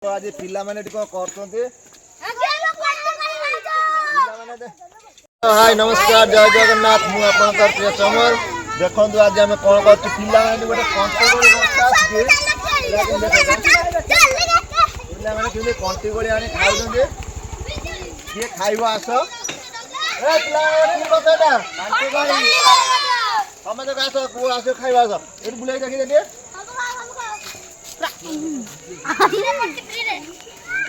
आज पिलामाने हाय नमस्कार जय जगन्नाथ मुझे प्रिय चमर देखो आज आम कौन कर पिलाने गोटे पिलाने कंटी गोली आनी खाऊ किए खाइब आस समझ आस पुआ आस खाइब आस ये बुलाई देखी देखिए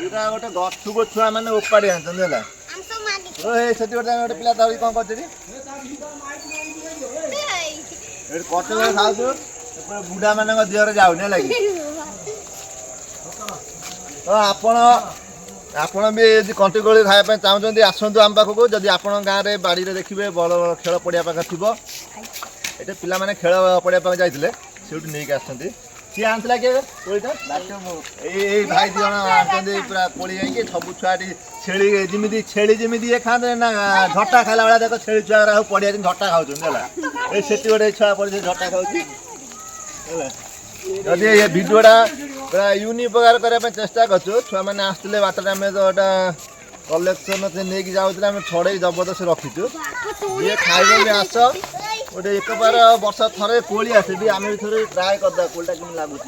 गोटे गछुक छुआ मैंने उपाड़ी आनी से गोटे पिला धरिक कौन कर कटे खाऊ बुढ़ा मान देहर जाऊनी लगे तो आपण भी कंटी गोली खायापी चाहते आसतु आम पाखक जदि आप गाँव में बाड़ी में देखिए बड़ खेल पड़िया पाखे थी ये पिला मैंने खेल पड़िया पाखे जाते से नहीं आसती सी आना किए कोईटा ये भाई दिज आनी पूरा कोड़ी जाइए सब छुआ छेली जमी छेली जमी ये खाते ना झटा खाला भाया देख छेली छुआ पड़िया झटा खाऊँ से गोटे छुआ पड़े झटा खाऊ जदि ये भिडियोटा पूरा यूनिक प्रकार करने चेष्टा करूँ छुआ मैंने आसते बाटर आम तो कलेक्शन नहीं जाऊँ छड़े जबरदस्त रखीचु ये खाइब भी आस गोटे एक बार वर्ष थे कोली आसे भी आम भी थे ट्राए करदे कोलीटा कमी लगुच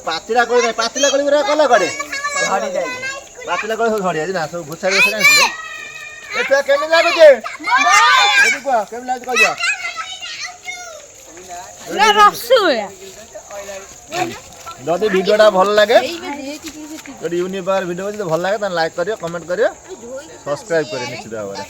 पातिला कोली पातिला कोली गुरा कल कड़े झड़ी जाए पातिला कोली सब झड़ी जाए ना सब घुसारी घुसा केमी लगुच केमी लगुच कह जदि भिडियोटा भल लगे गोटे यूनिक प्रकार भिडियो जो भल लगे लाइक करियो कमेंट करियो सब्सक्राइब करियो निश्चित भाव में।